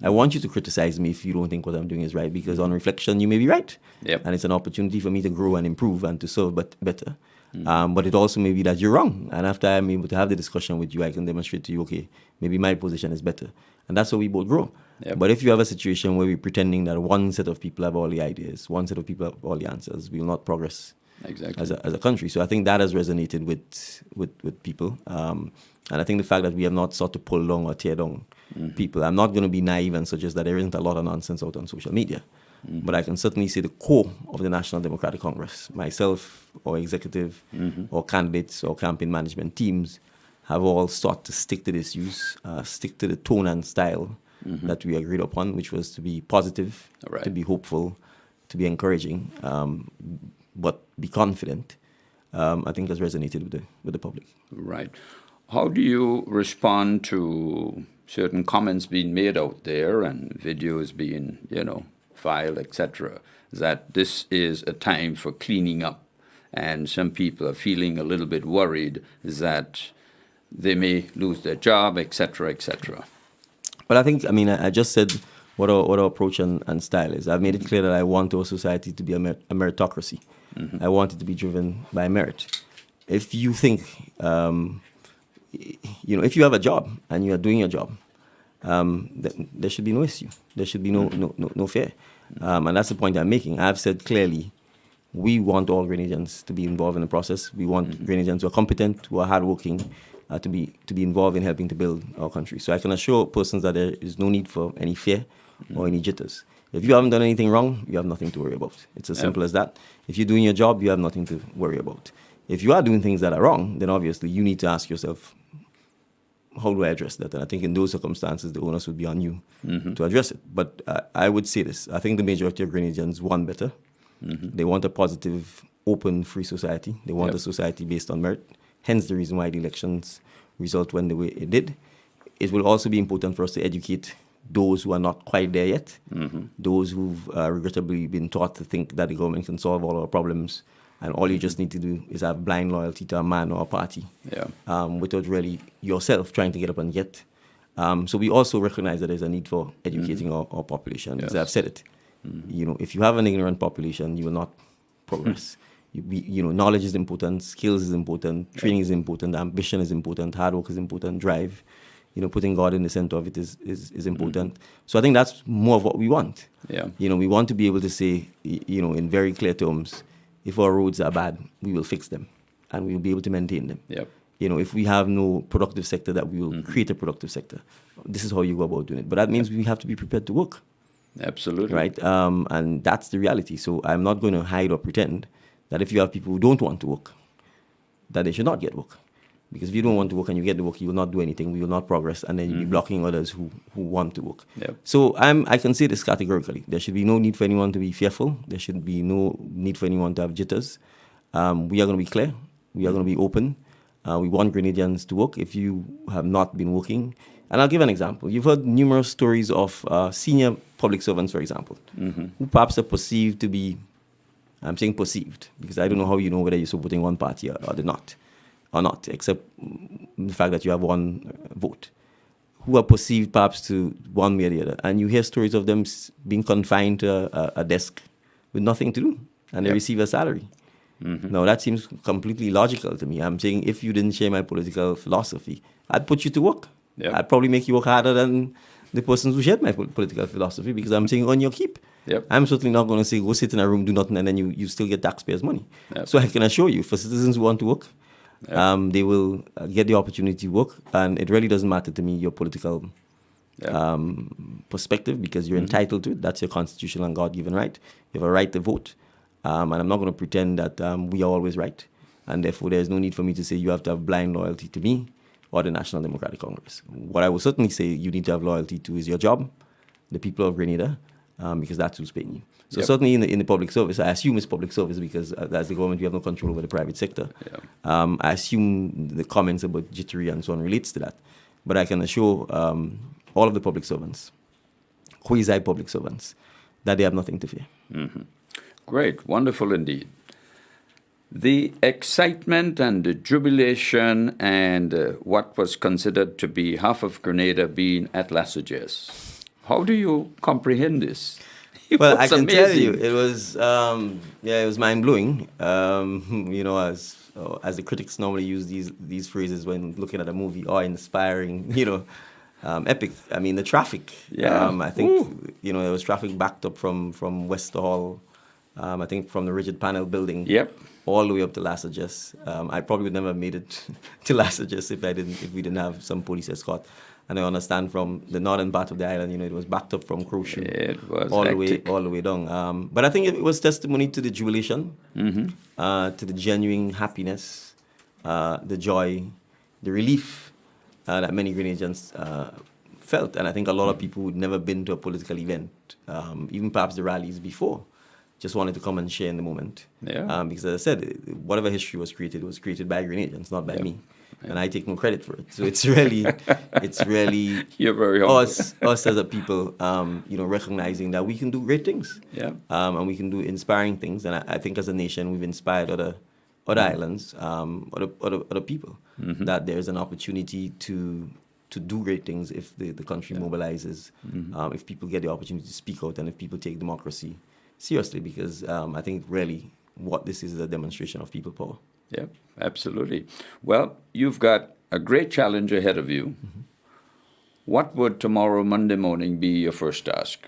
I want you to criticize me if you don't think what I'm doing is right, because on reflection, you may be right. And it's an opportunity for me to grow and improve and to serve better. But it also may be that you're wrong. And after I'm able to have the discussion with you, I can demonstrate to you, okay, maybe my position is better. And that's how we both grow. But if you have a situation where we're pretending that one set of people have all the ideas, one set of people have all the answers, we will not progress as a country. So I think that has resonated with people. And I think the fact that we have not sought to pull down or tear down people, I'm not going to be naive and suggest that there isn't a lot of nonsense out on social media. But I can certainly say the core of the National Democratic Congress, myself or executive or candidates or campaign management teams, have all sought to stick to the issues, stick to the tone and style that we agreed upon, which was to be positive, to be hopeful, to be encouraging, but be confident. I think has resonated with the public. Right. How do you respond to certain comments being made out there and videos being, filed, etc., that this is a time for cleaning up, and some people are feeling a little bit worried that they may lose their job, etc., etc.? Well, I just said what our approach and style is. I've made it clear that I want our society to be a meritocracy. I want it to be driven by merit. If you think, if you have a job and you are doing your job, there should be no issue. There should be no fear. And that's the point I'm making. I've said clearly, we want all Grenadians to be involved in the process. We want Grenadians who are competent, who are hardworking, to be involved in helping to build our country. So I can assure persons that there is no need for any fear or any jitters. If you haven't done anything wrong, you have nothing to worry about. It's as simple as that. If you're doing your job, you have nothing to worry about. If you are doing things that are wrong, then obviously you need to ask yourself, how do I address that? And I think in those circumstances, the onus would be on you to address it. But I would say this. I think the majority of Grenadians want better. They want a positive, open, free society. They want a society based on merit. Hence the reason why the elections result went the way it did. It will also be important for us to educate those who are not quite there yet, those who've regrettably been taught to think that the government can solve all our problems, and all you just need to do is have blind loyalty to a man or a party, without really yourself trying to get up and get. So we also recognize that there's a need for educating our population. Because I've said it, if you have an ignorant population, you will not progress. Knowledge is important, skills is important, training is important, ambition is important, hard work is important, drive. Putting God in the center of it is important. So I think that's more of what we want. We want to be able to say, in very clear terms, if our roads are bad, we will fix them and we will be able to maintain them. If we have no productive sector, that we will create a productive sector. This is how you go about doing it. But that means we have to be prepared to work. Absolutely. Right? And that's the reality. So I'm not going to hide or pretend that if you have people who don't want to work, that they should not get work. Because if you don't want to work and you get the work, you will not do anything, we will not progress, and then you'll be blocking others who want to work. So I can say this categorically. There should be no need for anyone to be fearful. There should be no need for anyone to have jitters. We are going to be clear. We are going to be open. We want Grenadians to work. If you have not been working, and I'll give an example. You've heard numerous stories of senior public servants, for example, who perhaps are perceived to be, I'm saying perceived, because I don't know how you know whether you're supporting one party or not. Or not, except the fact that you have one vote, who are perceived perhaps to one way or the other. And you hear stories of them being confined to a desk with nothing to do, and they receive a salary. Now, that seems completely logical to me. I'm saying if you didn't share my political philosophy, I'd put you to work. I'd probably make you work harder than the persons who shared my political philosophy, because I'm saying on your keep. I'm certainly not going to say, go sit in a room, do nothing, and then you still get taxpayers' money. So I can assure you, for citizens who want to work, They will get the opportunity to work, and it really doesn't matter to me your political perspective, because you're entitled to it. That's your constitutional and God-given right. You have a right to vote, and I'm not going to pretend that we are always right, and therefore there's no need for me to say you have to have blind loyalty to me or the National Democratic Congress. What I will certainly say you need to have loyalty to is your job, the people of Grenada, because that's who's paying you. So certainly in the public service, I assume it's public service because as the government, we have no control over the private sector. I assume the comments about jittery and so on relates to that. But I can assure all of the public servants, quasi-public servants, that they have nothing to fear. Great, wonderful indeed. The excitement and the jubilation and what was considered to be half of Grenada being at Lasages. How do you comprehend this? Well, I can tell you, it was it was mind blowing. You know, as the critics normally use these phrases when looking at a movie, or inspiring, you know, epic. I mean, the traffic. I think you know there was traffic backed up from Wester Hall. I think from the rigid panel building. All the way up to Lasages. I probably would never have made it to Lasages if we didn't have some police escort. And I understand from the northern part of the island, you know, it was backed up from Crowshoe. It was all the way down. But I think it was testimony to the jubilation, to the genuine happiness, the joy, the relief that many Grenadians felt. And I think a lot of people who'd never been to a political event, even perhaps the rallies before, just wanted to come and share in the moment. Because as I said, whatever history was created by Grenadians, not by me. And I take no credit for it. So it's really You're very humble. us as a people, you know, recognizing that we can do great things. And we can do inspiring things. And I think as a nation, we've inspired other islands, other people, that there's an opportunity to do great things if the country mobilizes, if people get the opportunity to speak out, and if people take democracy seriously, because I think really what this is a demonstration of people power. Yeah, absolutely. Well, you've got a great challenge ahead of you. What would tomorrow, Monday morning, be your first task?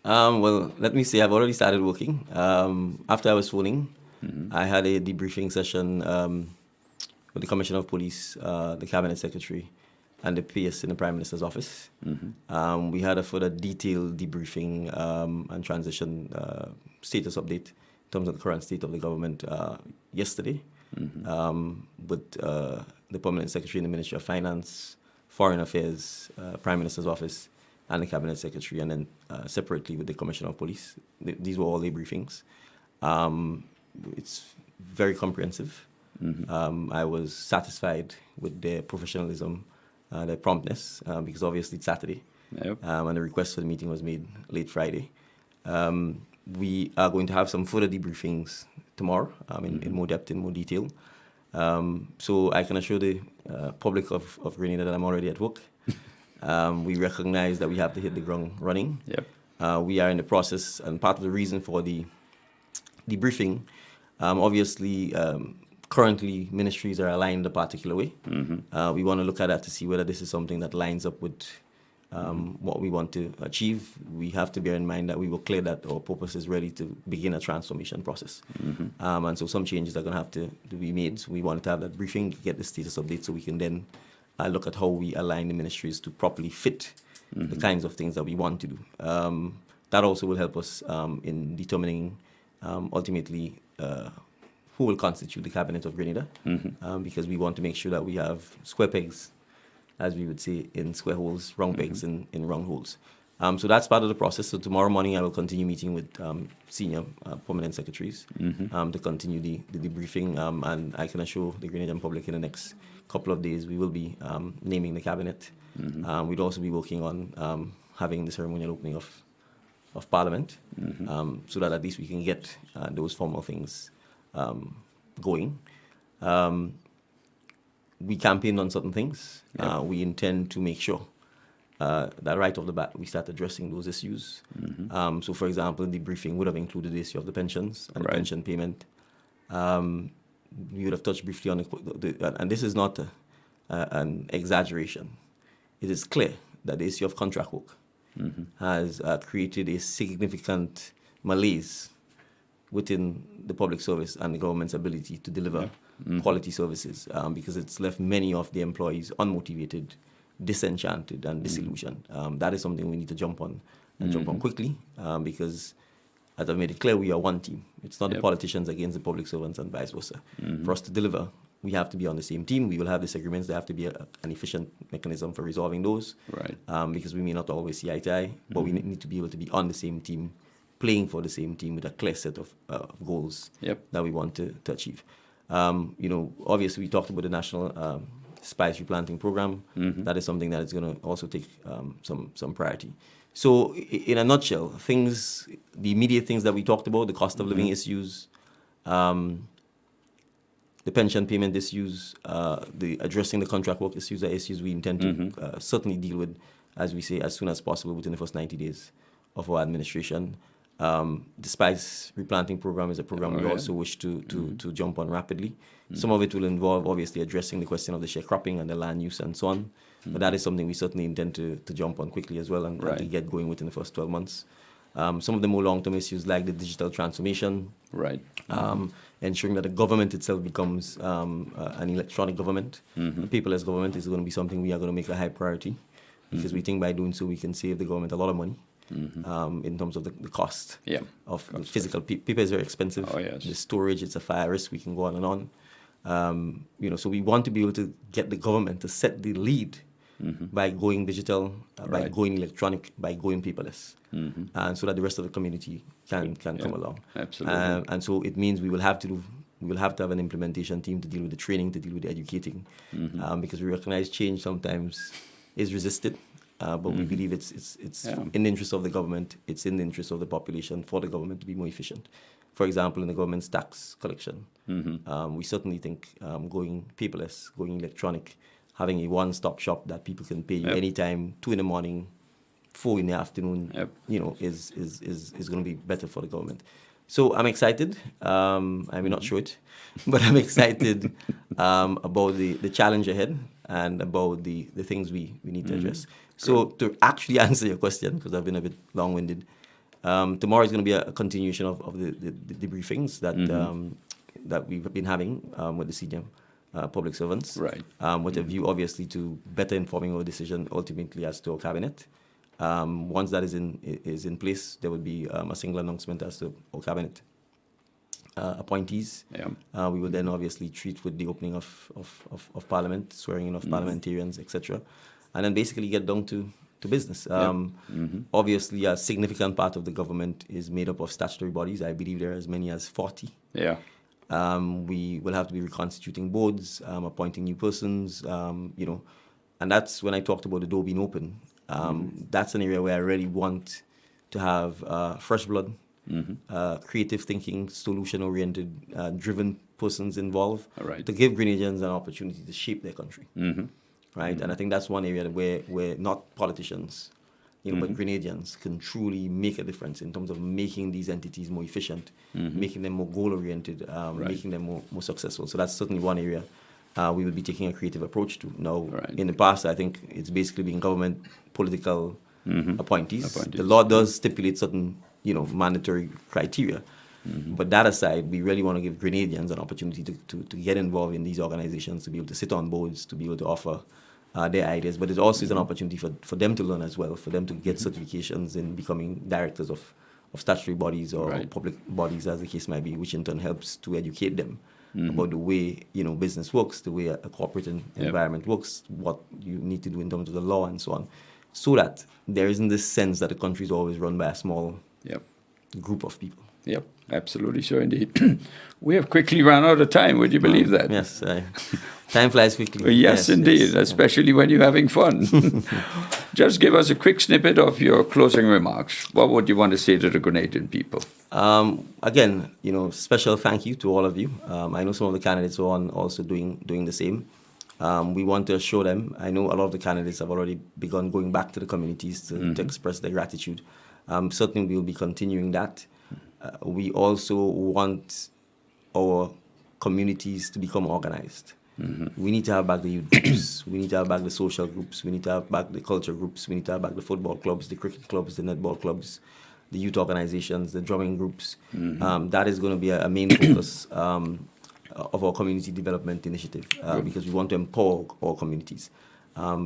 Well, let me say I've already started working. After I was phoning, I had a debriefing session with the Commissioner of Police, the Cabinet Secretary, and the PS in the Prime Minister's office. We had a further detailed debriefing and transition status update in terms of the current state of the government yesterday. With the Permanent Secretary in the Ministry of Finance, Foreign Affairs, Prime Minister's Office, and the Cabinet Secretary, and then separately with the Commissioner of Police. These were all the briefings. It's very comprehensive. I was satisfied with their professionalism, their promptness, because obviously it's Saturday, and the request for the meeting was made late Friday. We are going to have some further debriefings tomorrow in more depth, in more detail. So I can assure the public of Grenada that I'm already at work. We recognize that we have to hit the ground running. We are in the process, and part of the reason for the debriefing, obviously, currently ministries are aligned a particular way. We want to look at that to see whether this is something that lines up with what we want to achieve. We have to bear in mind that we were clear that our purpose is ready to begin a transformation process. And so some changes are going to have to be made. So we wanted to have that briefing, get the status update, so we can then look at how we align the ministries to properly fit the kinds of things that we want to do. That also will help us in determining ultimately who will constitute the Cabinet of Grenada, because we want to make sure that we have square pegs, as we would say, in square holes, round pegs in round holes. So that's part of the process. So tomorrow morning I will continue meeting with senior permanent secretaries to continue the debriefing. And I can assure the Grenadian public in the next couple of days we will be naming the cabinet. We'd also be working on having the ceremonial opening of Parliament, so that at least we can get those formal things going. We campaigned on certain things. We intend to make sure that right off the bat we start addressing those issues. So, for example, the briefing would have included the issue of the pensions and the pension payment. We would have touched briefly on and this is not an exaggeration. It is clear that the issue of contract work has created a significant malaise within the public service and the government's ability to deliver quality services, because it's left many of the employees unmotivated, disenchanted, and disillusioned. That is something we need to jump on and jump on quickly, because as I've made it clear, we are one team. It's not the politicians against the public servants and vice versa. For us to deliver, we have to be on the same team. We will have disagreements. There have to be an efficient mechanism for resolving those. Right. Because we may not always see eye to eye, but we need to be able to be on the same team, playing for the same team with a clear set of goals that we want to achieve. Obviously, we talked about the national spice replanting program. That is something that is going to also take some priority. So, in a nutshell, the immediate things that we talked about, the cost of living issues, the pension payment issues, the addressing the contract work issues are issues we intend to certainly deal with, as we say, as soon as possible within the first 90 days of our administration. The spice replanting program is a program we also wish to jump on rapidly. Some of it will involve, obviously, addressing the question of the sharecropping and the land use and so on. But that is something we certainly intend to jump on quickly as well and to get going within the first 12 months. Some of the more long-term issues like the digital transformation, ensuring that the government itself becomes an electronic government, a paperless government is going to be something we are going to make a high priority, because we think by doing so we can save the government a lot of money in terms of the cost of the physical paper is very expensive. The storage, it's a fire risk. We can go on and on. So we want to be able to get the government to set the lead by going digital, by going electronic, by going paperless, and so that the rest of the community can come along. Absolutely. And so it means we will have to have an implementation team to deal with the training, to deal with the educating, because we recognize change sometimes is resisted, but we believe it's in the interest of the government, it's in the interest of the population for the government to be more efficient. For example, in the government's tax collection, we certainly think going paperless, going electronic, having a one-stop shop that people can pay you anytime, 2 a.m, 4 p.m, is going to be better for the government. So I'm excited. I may not show it, but I'm excited about the challenge ahead and about the things we need to address. So to actually answer your question, because I've been a bit long-winded, tomorrow is going to be a continuation of the briefings that we've been having with the senior public servants, with a view, obviously, to better informing our decision ultimately as to our cabinet. Once that is in place, there will be a single announcement as to our cabinet appointees. We will then obviously treat with the opening of Parliament, swearing in of parliamentarians, etc., and then basically get down to business. Obviously, a significant part of the government is made up of statutory bodies. I believe there are as many as 40. We will have to be reconstituting boards, appointing new persons, and that's when I talked about the door being open. That's an area where I really want to have fresh blood, creative thinking, solution-oriented, driven persons involved to give Grenadians an opportunity to shape their country. And I think that's one area where not politicians, but Grenadians can truly make a difference in terms of making these entities more efficient, making them more goal-oriented, making them more successful. So that's certainly one area we will be taking a creative approach to. Now, in the past, I think it's basically been government political appointees. The law does stipulate certain, mandatory criteria. But that aside, we really want to give Grenadians an opportunity to get involved in these organizations, to be able to sit on boards, to be able to offer their ideas. But it also is an opportunity for them to learn as well, for them to get certifications in becoming directors of statutory bodies or public bodies, as the case might be, which in turn helps to educate them about the way business works, the way a corporate environment works, what you need to do in terms of the law and so on, so that there isn't this sense that the country is always run by a small group of people. Absolutely, sure, indeed. We have quickly run out of time. Would you believe that? Yes, time flies quickly. Yes, indeed, especially when you're having fun. Just give us a quick snippet of your closing remarks. What would you want to say to the Grenadian people? Again, special thank you to all of you. I know some of the candidates are also doing the same. We want to assure them. I know a lot of the candidates have already begun going back to the communities to express their gratitude. Certainly, we will be continuing that. We also want our communities to become organized. We need to have back the youth groups. We need to have back the social groups. We need to have back the culture groups. We need to have back the football clubs, the cricket clubs, the netball clubs. the youth organizations, the drumming groups. That is going to be a main focus of our community development initiative because we want to empower our communities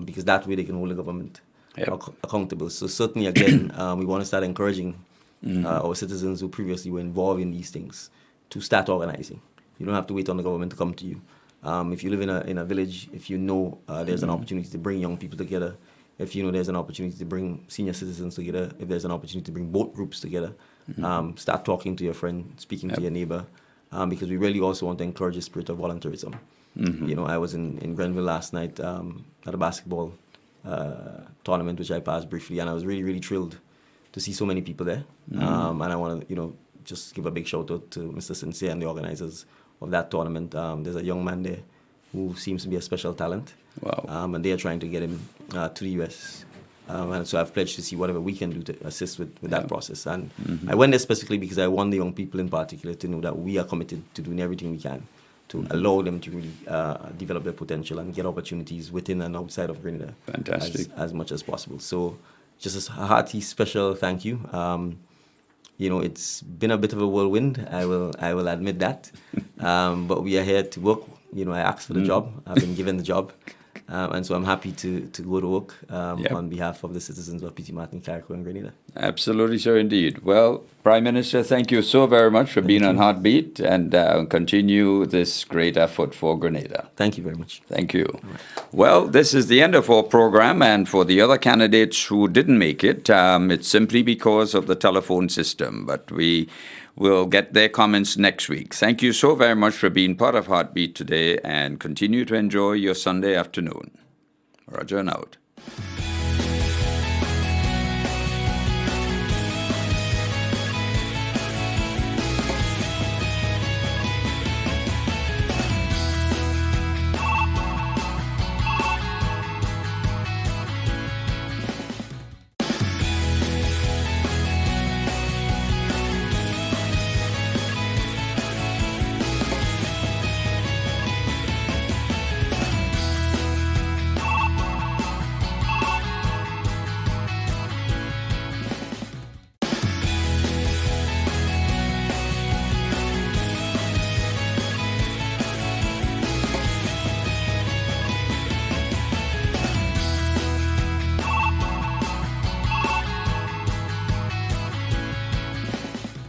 because that way they can hold the government accountable. So certainly, again, we want to start encouraging our citizens who previously were involved in these things to start organizing. You don't have to wait on the government to come to you. If you live in a village, if you know there's an opportunity to bring young people together, if you know there's an opportunity to bring senior citizens together, if there's an opportunity to bring both groups together, start talking to your friend, speaking to your neighbor, because we really also want to encourage the spirit of volunteerism. You know, I was in Grenville last night at a basketball tournament, which I passed briefly, and I was really, really thrilled to see so many people there. And I want to, you know, just give a big shout out to Mr. Sincere and the organizers of that tournament. There's a young man there who seems to be a special talent. Wow. And they are trying to get him to the US. And so I've pledged to see whatever we can do to assist with that process. And I went there specifically because I want the young people in particular to know that we are committed to doing everything we can to allow them to really develop their potential and get opportunities within and outside of Grenada. Fantastic. As much as possible. So just a hearty special thank you. You know, it's been a bit of a whirlwind, I will admit that. But we are here to work. You know, I asked for the job. I've been given the job. And so I'm happy to go to work on behalf of the citizens of P.T. Martin, Carriacou, and Grenada. Absolutely, sir, indeed. Well, Prime Minister, thank you so very much for being on Heartbeat and continue this great effort for Grenada. Thank you very much. Thank you. Well, this is the end of our program, and for the other candidates who didn't make it, it's simply because of the telephone system, but we will get their comments next week. Thank you so very much for being part of Heartbeat today, and continue to enjoy your Sunday afternoon. Roger and out.